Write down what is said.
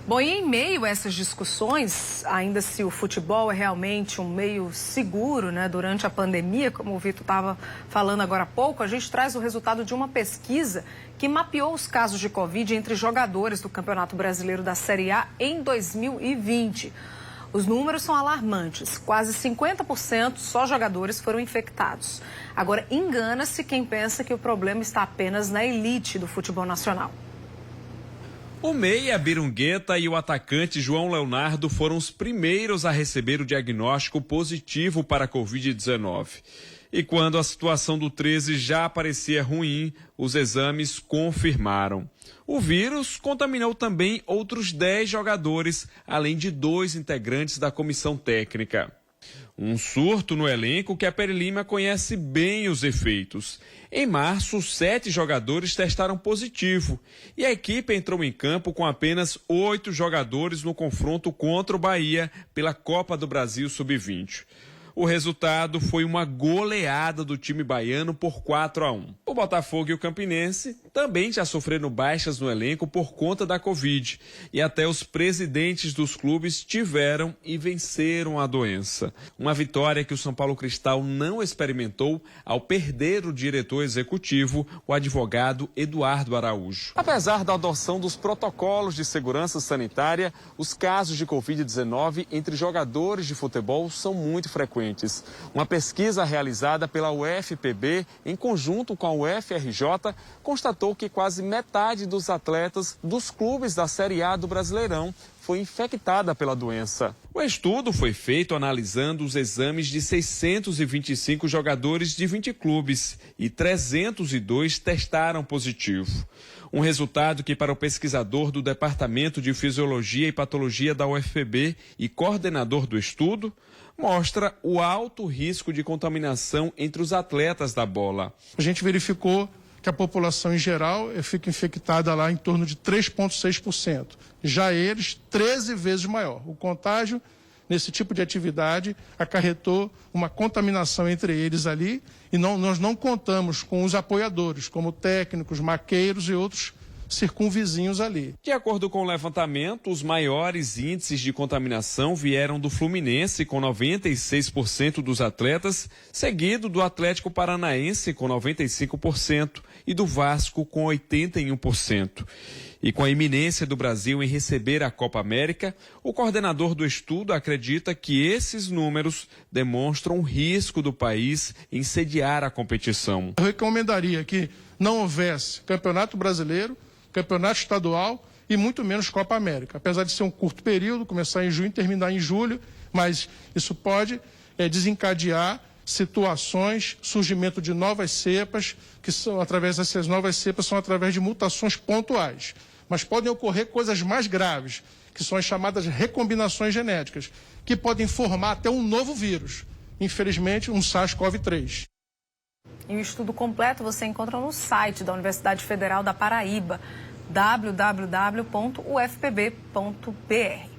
Bom, e em meio a essas discussões, ainda se o futebol é realmente um meio seguro, né, durante a pandemia, como o Vitor estava falando agora há pouco, a gente traz o resultado de uma pesquisa que mapeou os casos de Covid entre jogadores do Campeonato Brasileiro da Série A em 2020. Os números são alarmantes, quase 50% só jogadores foram infectados. Agora, engana-se quem pensa que o problema está apenas na elite do futebol nacional. O meia Birungueta e o atacante João Leonardo foram os primeiros a receber o diagnóstico positivo para a Covid-19. E quando a situação do 13 já parecia ruim, os exames confirmaram. O vírus contaminou também outros 10 jogadores, além de 2 integrantes da comissão técnica. Um surto no elenco que a Peri Lima conhece bem os efeitos. Em março, 7 jogadores testaram positivo e a equipe entrou em campo com apenas 8 jogadores no confronto contra o Bahia pela Copa do Brasil Sub-20. O resultado foi uma goleada do time baiano por 4-1. O Botafogo e o Campinense também já sofreram baixas no elenco por conta da Covid. E até os presidentes dos clubes tiveram e venceram a doença. Uma vitória que o São Paulo Cristal não experimentou ao perder o diretor executivo, o advogado Eduardo Araújo. Apesar da adoção dos protocolos de segurança sanitária, os casos de Covid-19 entre jogadores de futebol são muito frequentes. Uma pesquisa realizada pela UFPB, em conjunto com a UFRJ, constatou que quase metade dos atletas dos clubes da Série A do Brasileirão foi infectada pela doença. O estudo foi feito analisando os exames de 625 jogadores de 20 clubes e 302 testaram positivo. Um resultado que, para o pesquisador do Departamento de Fisiologia e Patologia da UFPB e coordenador do estudo, mostra o alto risco de contaminação entre os atletas da bola. A gente verificou que a população em geral fica infectada lá em torno de 3,6%. Já eles, 13 vezes maior. O contágio nesse tipo de atividade acarretou uma contaminação entre eles ali e nós não contamos com os apoiadores, como técnicos, maqueiros e outros circunvizinhos ali. De acordo com o levantamento, os maiores índices de contaminação vieram do Fluminense, com 96% dos atletas, seguido do Atlético Paranaense, com 95%, e do Vasco, com 81%. E com a iminência do Brasil em receber a Copa América, o coordenador do estudo acredita que esses números demonstram o risco do país em sediar a competição. Eu recomendaria que não houvesse Campeonato Brasileiro, Campeonato Estadual e muito menos Copa América. Apesar de ser um curto período, começar em junho e terminar em julho, mas isso pode desencadear situações, surgimento de novas cepas, que são através dessas novas cepas, são através de mutações pontuais. Mas podem ocorrer coisas mais graves, que são as chamadas recombinações genéticas, que podem formar até um novo vírus, infelizmente um SARS-CoV-3. E o estudo completo você encontra no site da Universidade Federal da Paraíba, www.ufpb.br.